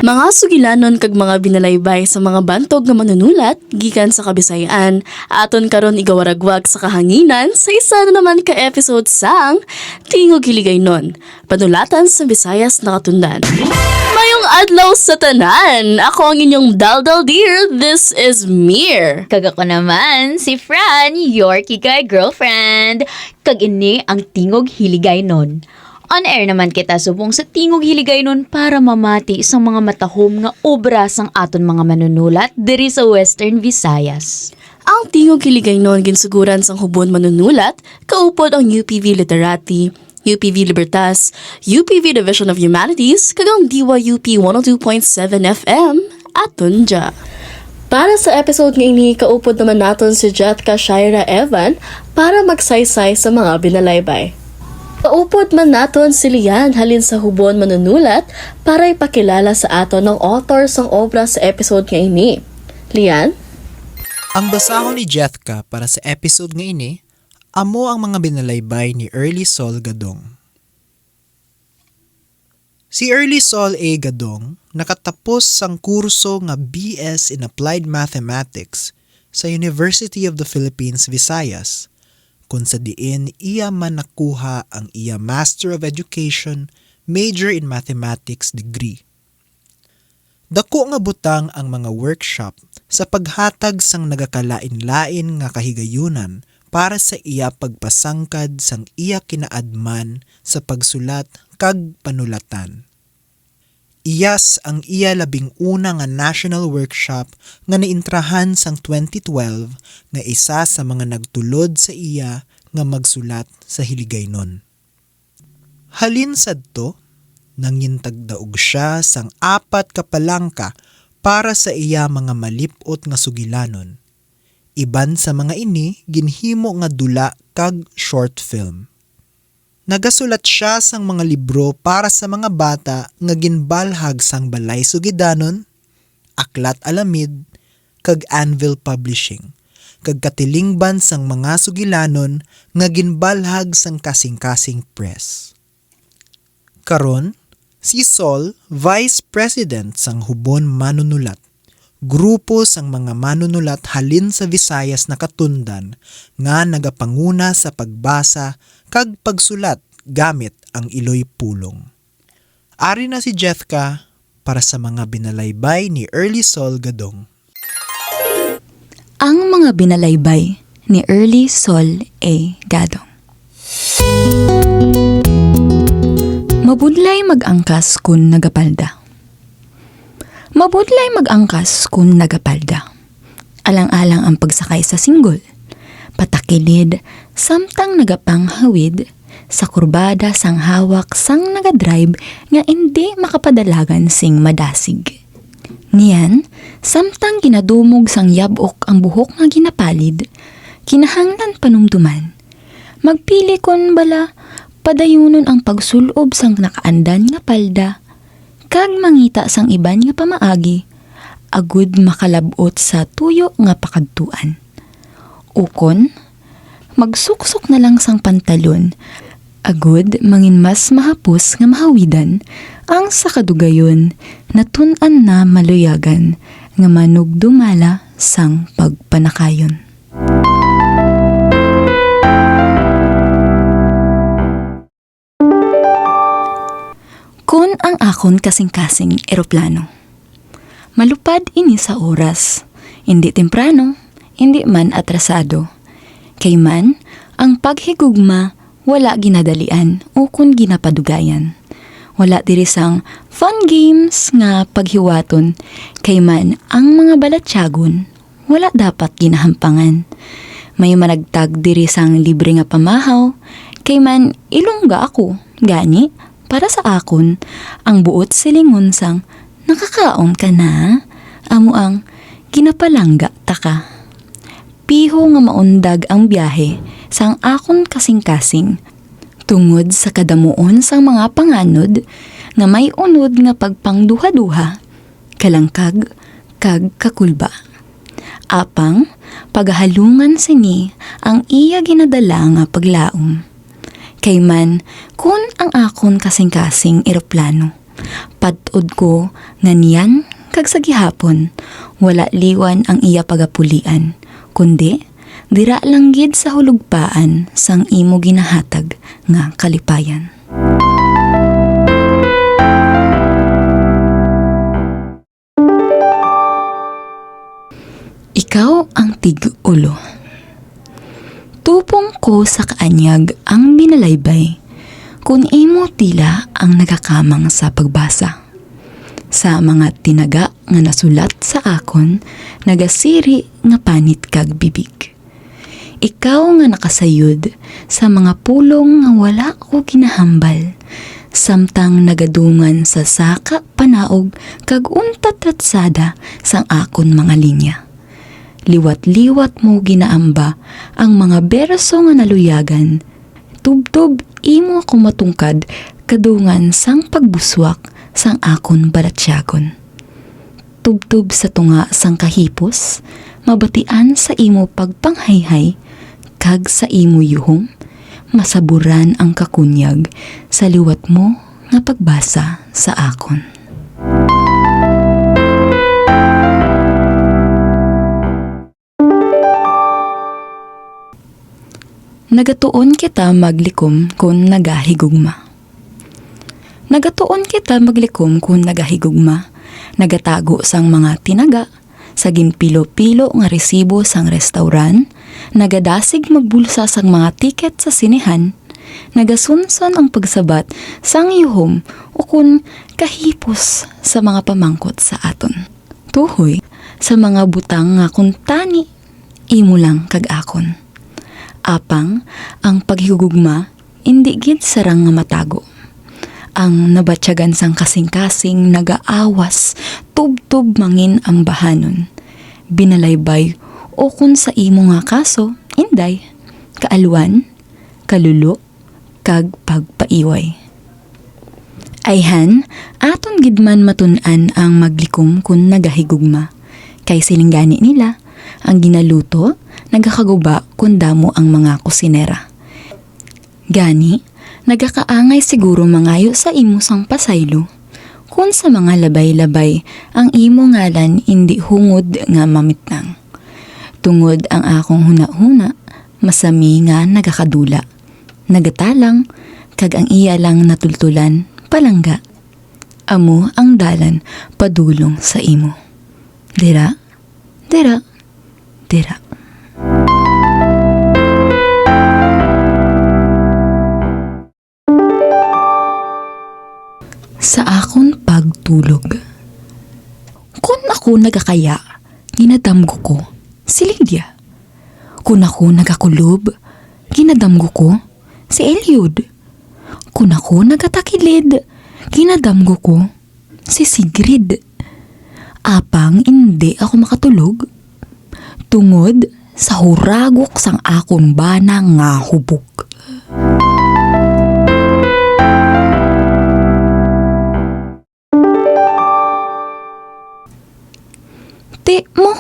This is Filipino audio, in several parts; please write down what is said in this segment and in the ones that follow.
Mga sugilanon kag mga binalaybay sa mga bantog nga manunulat gikan sa Kabisayan aton karon igawaragwag sa kahanginan sa isa na naman ka episode sang Tingog Hiligaynon, panulatan sa Visayas na Katundan. Mayong adlaw sa tanan, ako ang inyong Daldal Dear, this is Mir. Kag ako naman, si Fran, your kikay girlfriend. Kag ini ang Tingog Hiligaynon. On air naman kita subong sa Tingog Hiligaynon para mamati sa mga matahom nga obra sang aton mga manunulat diri sa Western Visayas. Ang Tingog Hiligaynon ginsuguran sang hubon manunulat, kaupod ang UPV Literati, UPV Libertas, UPV Division of Humanities, kagang Diwa UP 102.7 FM, aton dya. Para sa episode nga ini, kaupod naman naton si Jetka Shaira Evan para magsaysay sa mga binalaybay. Kaupod man naton si Lian halin sa hubon manunulat para ipakilala sa aton ng author sang obra sa episode nga ini. Lian? Ang basahon ni Jetka para sa episode nga ini, amo ang mga binalaybay ni Early Sol Gadong. Si Early Sol A. Gadong nakatapos sang kurso nga BS in Applied Mathematics sa University of the Philippines, Visayas, kung sa diin iya man nakuha ang iya Master of Education, major in Mathematics degree. Dako nga butang ang mga workshop sa paghatag sang nagakalain-lain nga kahigayunan para sa iya pagpasangkad sang iya kinaadman sa pagsulat kag panulatan. Iyas ang iya 11 nga national workshop nga naintrahan sang 2012 nga isa sa mga nagtulod sa iya nga magsulat sa Hiligaynon. Halin sadto, nangintagdaog siya sang 4 ka palangka para sa iya mga malipot nga sugilanon. Iban sa mga ini ginhimo nga dula kag short film. Nagasulat siya sang mga libro para sa mga bata nga ginbalhag sang Balay Sugidanon, Aklat Alamid, kag Anvil Publishing, kag katilingban sang mga sugilanon nga ginbalhag sang Kasing-Kasing Press. Karon, si Sol, Vice President sang Hubon Manunulat, grupo sang mga manunulat halin sa Visayas na Katundan nga nagapanguna sa pagbasa kag pagsulat gamit ang Iloy Pulong. Ari na si Jetka para sa mga binalaybay ni Early Sol Gadong. Ang mga binalaybay ni Early Sol A. Gadong. Mabudlay mag-angkas kun nagapalda. Mabudlay mag-angkas kun nagapalda. Alang-alang ang pagsakay sa singgol. Patakilid, samtang nagapanghawid, sa kurbada sang hawak sang nagadrive nga hindi makapadalagan sing madasig. Niyan, samtang ginadumog sang yabok ang buhok nga ginapalid, kinahanglan panumduman. Magpili kon bala, padayunon ang pagsulob sang nakaandan nga palda, kag mangita sang iban nga pamaagi, agud makalabot sa tuyo nga pakadtuan. Ukon, magsuksok na lang sang pantalon, agud mangin mas mahapos nga mahawidan, ang sa kadugayon natun-an na maluyagan nga manugdumala sang pagpanakayon. Kun ang akon kasing-kasing eroplano. Malupad ini sa oras, hindi temprano, hindi man atrasado. Kay man, ang paghigugma wala ginadalian o kun ginapadugayan. Wala diri sang fun games nga paghiwaton, kay man ang mga balatyagon wala dapat ginahampangan. May managtag diri sang libre nga pamahaw, kay man ilungga ako, gani, para sa akon, ang buot silingon sang nakakaon ka na, amo ang ginapalangga ta ka. Piho nga maundag ang biyahe sang akon kasing-kasing, tungod sa kadamuon sang mga panganod nga may unod nga pagpangduha-duha, kalangkag, kag kakulba. Apang, pagahalungan sini ang iya ginadala nga paglaom. Kay man, kun ang akon kasing-kasing eroplano, Patod ko nga niyan kag sa gihapon, wala liwan ang iya pagapulian, kundi dira lang gid sa hulugpaan sang imo ginahatag nga kalipayan. Ikaw ang tig-ulo. Tupong ko sa kaanyag ang binalaybay, kung imo tila ang nagakamang sa pagbasa. Sa mga tinaga nga nasulat sa akon, nagasiri nga panit kag bibig. Ikaw nga nakasayod sa mga pulong nga wala ko ginahambal, samtang nagadungan sa saka panaog kag untat ratsada sang akon mga linya. Liwat-liwat mo ginaamba ang mga berso nga naluyagan, tubtob imo ako matungkad kadungan sang pagbuswak sang akon balatyagon. Tubtob sa tunga sang kahipos, mabatian sa imo pagpanghayhay, kag sa imo yuhom, masaburan ang kakunyag sa liwat mo nga pagbasa sa akon. Nagatuon kita maglikom kung nagahigugma. Nagatuon kita maglikom kung nagahigugma. Nagatago sang mga tinaga, sa ginpilo-pilo nga resibo sang restauran, nagadasig magbulsa sang mga tiket sa sinehan, nagasunson ang pagsabat sang yuhom o kun kahipos sa mga pamangkot sa aton. Tuhoy sa mga butang nga kuntani, imo lang kag akon. Apang ang paghigugma indi gid sarang nga matago. Ang nabatyagan sang kasing-kasing nagaawas, tub-tub mangin ang bahanon. Binalaybay o kun sa imo nga kaso, inday, kaaluan, kalulo, kag pagpaiway. Ayhan, aton gidman matun-an ang maglikom kun nagahigugma. Kay silinggani nila, ang ginaluto, nagakaguba kung damo ang mga kusinera. Gani, nagakaangay siguro mangayo sa imo sang pasaylo. Kung sa mga labay-labay, ang imo ngalan indi hungod nga mamitnang. Tungod ang akong huna-huna, masami nga nagakadula. Nagatalang, kag ang iya lang natultulan, palangga. Amo ang dalan padulong sa imo. Dira, dira, dira. Sa akon pagtulog. Kung ako nagakaya, ginadamgo ko si Lydia. Kung ako nagakulob, ginadamgo ko si Eliud. Kung ako nagatakilid, ginadamgo ko si Sigrid. Apang hindi ako makatulog, tungod sa huragok sang akon bana nga hubog. Ti mo,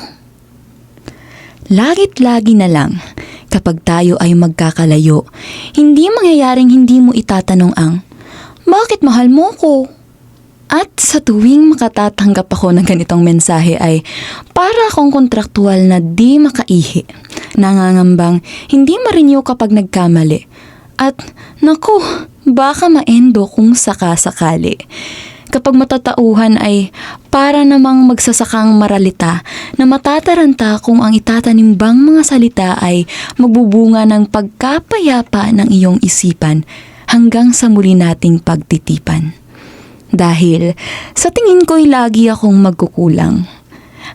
lagit-lagi na lang kapag tayo ay magkakalayo, hindi mangyayaring hindi mo itatanong ang, bakit mahal mo ko? At sa tuwing makatatanggap ako ng ganitong mensahe ay para akong kontraktual na di makaihi. Nangangambang hindi ma-renew kapag nagkamali. At naku, baka maendo kung sakasakali. Kapag matatauhan ay para namang magsasakang maralita na matataranta kung ang itatanimbang mga salita ay magbubunga ng pagkapayapa ng iyong isipan hanggang sa muli nating pagtitipan. Dahil sa tingin ko'y lagi akong magkukulang.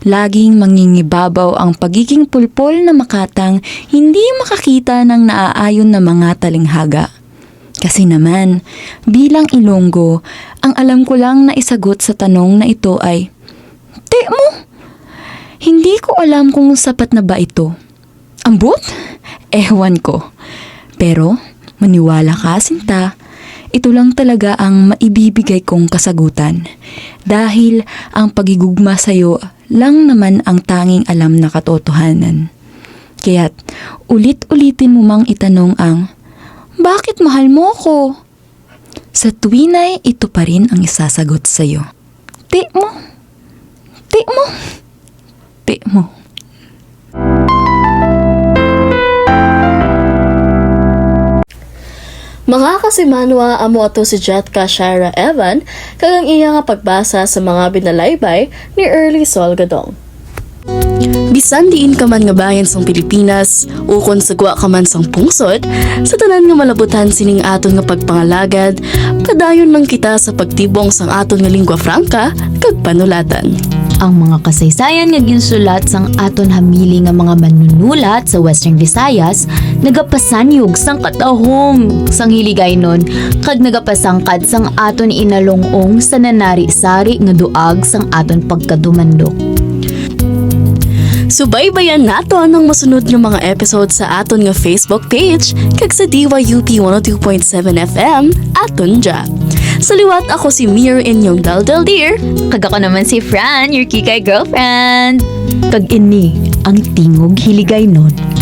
Laging mangingibabaw ang pagiging pulpol na makatang hindi makakita ng naaayon na mga talinghaga. Kasi naman, bilang Ilonggo, ang alam ko lang na isagot sa tanong na ito ay, Te mo, hindi ko alam kung sapat na ba ito. Ambot? Ewan ko. Pero, maniwala ka, Sinta, ito lang talaga ang maibibigay kong kasagutan. Dahil ang pagigugma sa'yo lang naman ang tanging alam na katotohanan. Kaya't ulit-ulitin mo mang itanong ang, bakit mahal mo ko? Sa tuwinay, ito pa rin ang isasagot sa'yo. Ti mo. Ti mo. Ti mo. Mga kasimanwa amo ato si Jetka Shira Evan kagang iya nga pagbasa sa mga binalaybay ni Early Sol Gadong. Bisan diin ka man nga bayan sang Pilipinas, ukon sagwa ka man sang pungsod, sa tanan nga malabutan sining aton nga pagpangalagad, padayon lang kita sa pagtibong sang aton nga lingua franca kag panulatan. Ang mga kasaysayan nga ginsulat sang aton hamili nga mga manunulat sa Western Visayas nagapasanyog sang katahom sang hiligaynon kag nagapasangkad sang aton inalongong sa nanari-sari nga duag sang aton pagkadumandok. Subaybayan nato ang masunod nga mga episode sa aton nga Facebook page kag sa DYUP 102.7 FM aton dya. Sa liwat ako si Mir inyong Daldal Dear. Kag ako naman si Fran, your kikay girlfriend. Kag ini ang tingog hiligaynon.